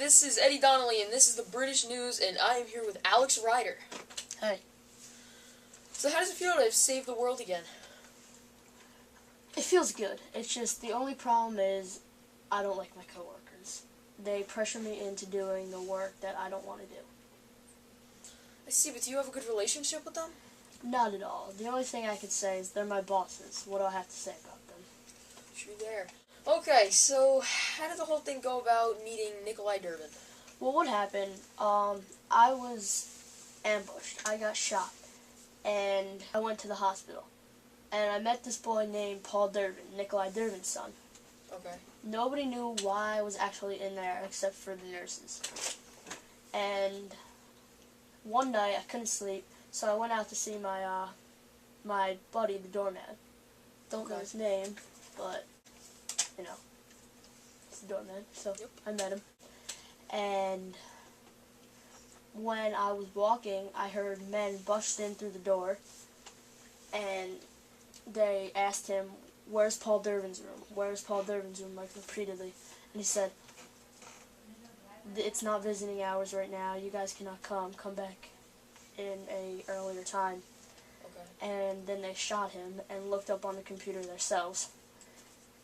this is Eddie Donnelly, and this is the British News, and I am here with Alex Ryder. Hey. So how does it feel to have saved the world again? It feels good. It's just the only problem is I don't like my coworkers. They pressure me into doing the work that I don't want to do. I see, but do you have a good relationship with them? Not at all. The only thing I could say is they're my bosses. What do I have to say about them? True there. Okay, so how did the whole thing go about meeting Nikolai Dervin? Well, what happened, I was ambushed. I got shot. And I went to the hospital. And I met this boy named Paul Dervin, Nikolai Dervin's son. Okay. Nobody knew why I was actually in there except for the nurses. And one night I couldn't sleep, so I went out to see my buddy, the doorman. Don't know his name, but you know, he's the doorman. So Yep. I met him, and when I was walking, I heard men bust in through the door, and they asked him, "Where's Paul Dervin's room? Where's Paul Dervin's room?" like repeatedly, and he said, "It's not visiting hours right now. You guys cannot come. Come back in a earlier time." Okay. And then they shot him and looked up on the computer themselves.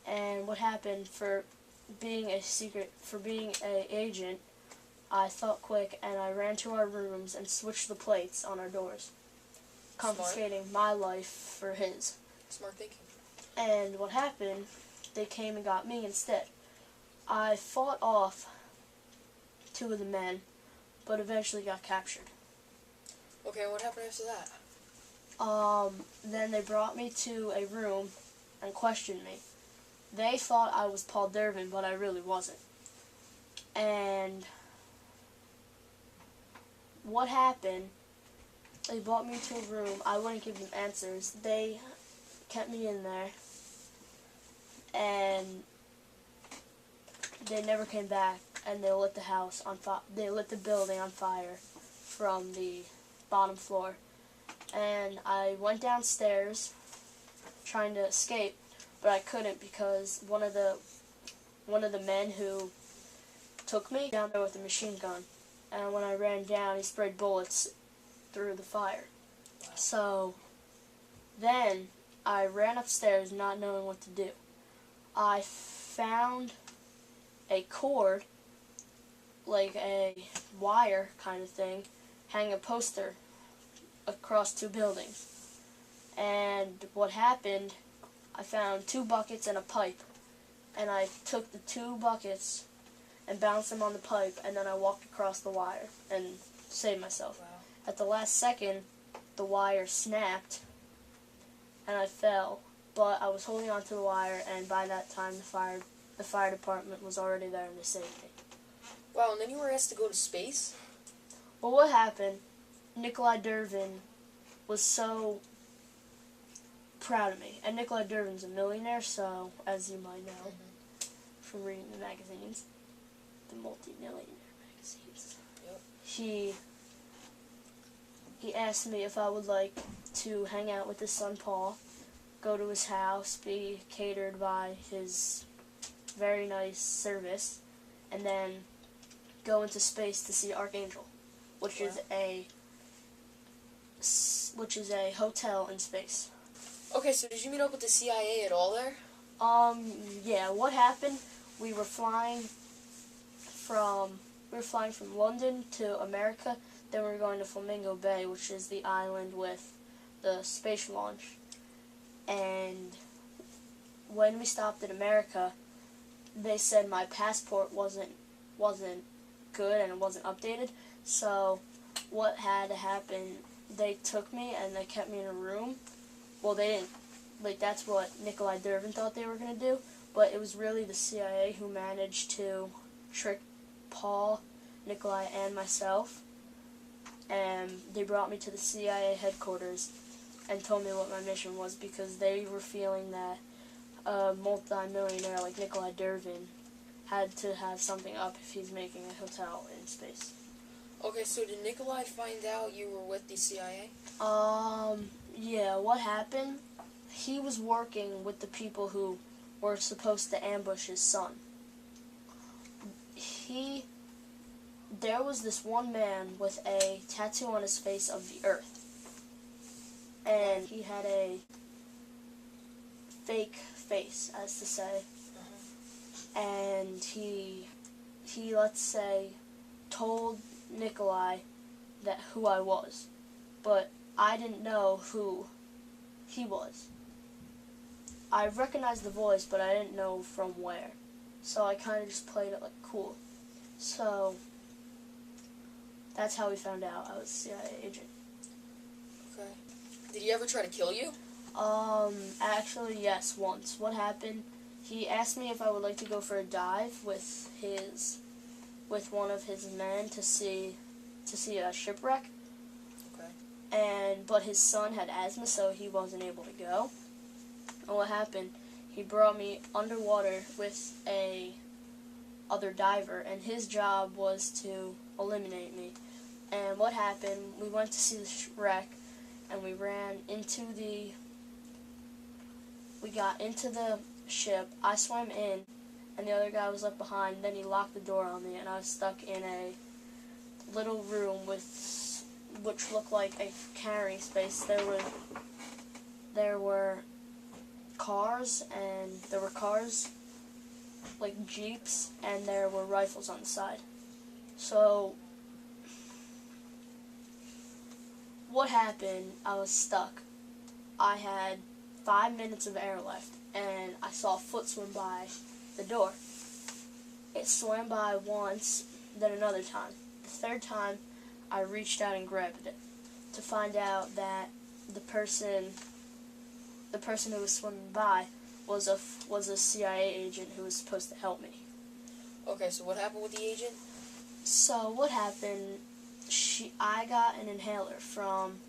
And what happened, for being a agent, I thought quick and I ran to our rooms and switched the plates on our doors, confiscating my life for his. Smart thinking. And what happened, they came and got me instead. I fought off two of the men, but eventually got captured. Okay, what happened after that? Then they brought me to a room and questioned me. They thought I was Paul Dervin, but I really wasn't. And what happened, they brought me to a room. I wouldn't give them answers. They kept me in there, and they never came back, and they lit the house on fire. They lit the building on fire from the bottom floor. And I went downstairs trying to escape, but I couldn't because one of the men who took me down there with a machine gun, and when I ran down, he sprayed bullets through the fire. Wow. So then I ran upstairs not knowing what to do. I found a cord, like a wire kind of thing, hanging a poster across two buildings. And what happened, I found 2 buckets and a pipe, and I took the 2 buckets and bounced them on the pipe, and then I walked across the wire and saved myself. Wow. At the last second, the wire snapped and I fell, but I was holding onto the wire, and by that time the fire department was already there and they saved me. Wow, and then you were asked to go to space? Well, what happened, Nikolai Dervin was so proud of me. And Nikolai Dervin's a millionaire, so, as you might know from reading the magazines, the multi-millionaire magazines, Yep. he asked me if I would like to hang out with his son Paul, go to his house, be catered by his very nice service, and then go into space to see Archangel, which is a hotel in space. Okay, so did you meet up with the CIA at all there? Yeah, what happened, we were flying from London to America, then we were going to Flamingo Bay, which is the island with the space launch. And when we stopped in America, they said my passport wasn't good and it wasn't updated, so what had to happen, they took me and they kept me in a room. Well, they didn't, like, that's what Nikolai Dervin thought they were going to do, but it was really the CIA who managed to trick Paul, Nikolai, and myself, and they brought me to the CIA headquarters and told me what my mission was, because they were feeling that a multi-millionaire like Nikolai Dervin had to have something up if he's making a hotel in space. Okay, so did Nikolai find out you were with the CIA? Yeah, what happened, he was working with the people who were supposed to ambush his son. there was this one man with a tattoo on his face of the earth. And he had a fake face, as to say. And he let's say, told Nikolai that who I was. But I didn't know who he was. I recognized the voice, but I didn't know from where. So I kind of just played it like cool. So that's how we found out I was a CIA agent. Okay. Did he ever try to kill you? Actually, yes, once. What happened? He asked me if I would like to go for a dive with one of his men to see a shipwreck. Okay. But his son had asthma, so he wasn't able to go. And what happened? He brought me underwater with a other diver, and his job was to eliminate me. And what happened? We went to see the wreck, and we got into the ship. I swam in, and the other guy was left behind. Then he locked the door on me, and I was stuck in a little room which looked like a carrying space. There were cars, like jeeps, and there were rifles on the side. So what happened? I was stuck. I had 5 minutes of air left, and I saw a foot swim by the door. It swam by once, then another time. The third time, I reached out and grabbed it to find out that the person who was swimming by was a CIA agent who was supposed to help me. Okay, so what happened with the agent? So what happened? I got an inhaler from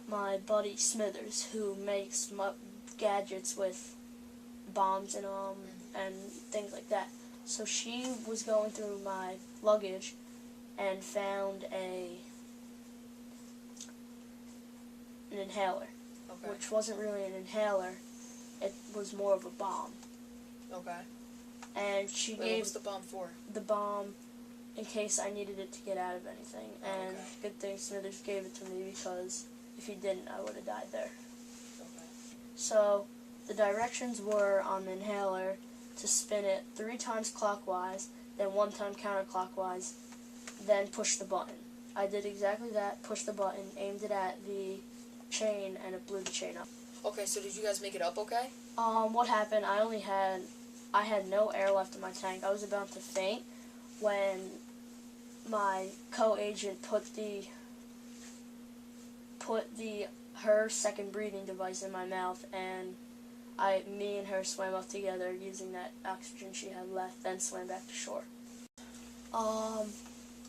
my buddy Smithers, who makes gadgets with bombs in them and things like that. So she was going through my luggage and found an inhaler, Okay. which wasn't really an inhaler. It was more of a bomb. Okay. And she Wait, gave what was the bomb for? the bomb in case I needed it to get out of anything. And Okay. good thing Smithers gave it to me, because if he didn't, I would have died there. Okay. So the directions were on the inhaler to spin it 3 times clockwise, then 1 time counterclockwise, then push the button. I did exactly that, pushed the button, aimed it at the chain, and it blew the chain up. Okay, so did you guys make it up okay? What happened, I had no air left in my tank. I was about to faint when my co-agent put her second breathing device in my mouth, and me and her swam up together using that oxygen she had left, then swam back to shore.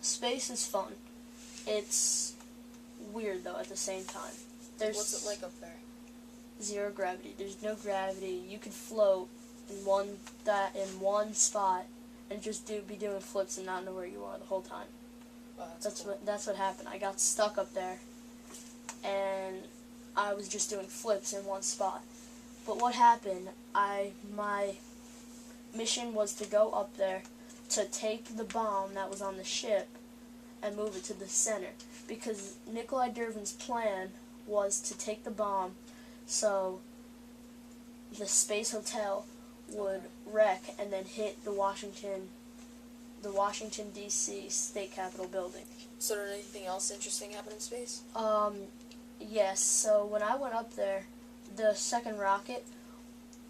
Space is fun. It's weird though at the same time. What's it like up there? 0 gravity. There's no gravity. You could float in one spot and just be doing flips and not know where you are the whole time. Wow, That's what happened. I got stuck up there, and I was just doing flips in one spot. But what happened? My mission was to go up there to take the bomb that was on the ship and move it to the center, because Nikolai Dervin's plan was to take the bomb so the space hotel would wreck and then hit the Washington D.C. State Capitol building. So did anything else interesting happen in space? Yes. So when I went up there, the second rocket,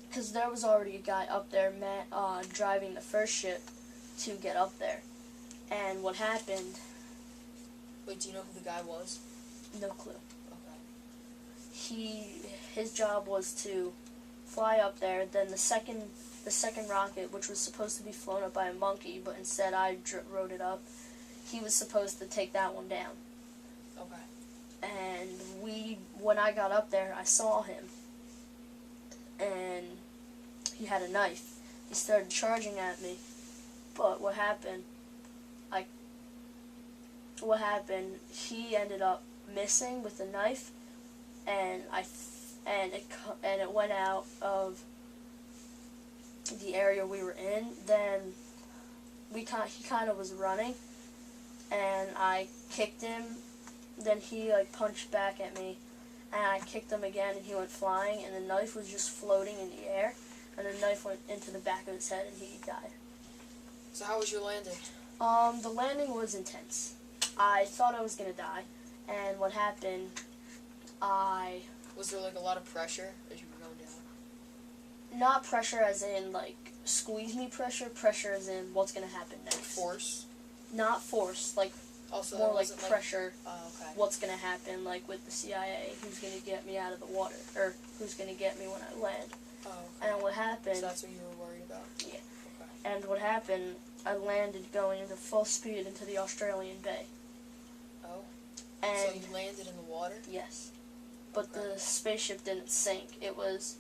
because there was already a guy up there driving the first ship to get up there, and what happened? Wait, do you know who the guy was? No clue. Okay. His job was to fly up there. Then the second rocket, which was supposed to be flown up by a monkey, but instead I rode it up, he was supposed to take that one down. Okay. And when I got up there, I saw him, and he had a knife. He started charging at me, but what happened? He ended up missing with the knife, and it went out of the area we were in. Then he kind of was running, and I kicked him. Then he like punched back at me, and I kicked him again, and he went flying, and the knife was just floating in the air, and the knife went into the back of his head, and he died. So how was your landing? The landing was intense. I thought I was gonna die, and what happened, Was there like a lot of pressure as you were going down? not pressure as in like squeeze me pressure as in what's gonna happen next. Force? Not force, like Also, more there like wasn't, pressure. Oh, okay. What's gonna happen, like with the CIA? Who's gonna get me out of the water, or who's gonna get me when I land? Oh, okay. And what happened? So that's what you were worried about? Yeah. Okay. And what happened? I landed going into full speed into the Australian Bay. Oh. And So you landed in the water? yes, but Okay. the spaceship didn't sink. It was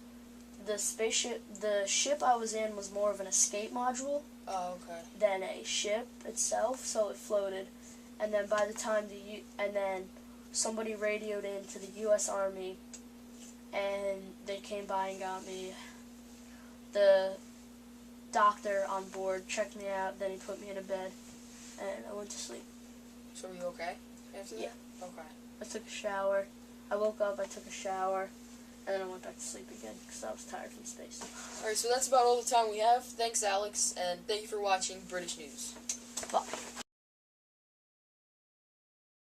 the spaceship. The ship I was in was more of an escape module Oh, okay. than a ship itself, so it floated. And then by the time and then somebody radioed in to the U.S. Army, and they came by and got me. The doctor on board checked me out, then he put me in a bed, and I went to sleep. So were you okay after Yeah. that? Okay. I took a shower. I woke up, I took a shower, and then I went back to sleep again because I was tired from space. Alright, so that's about all the time we have. Thanks, Alex, and thank you for watching British News. Bye.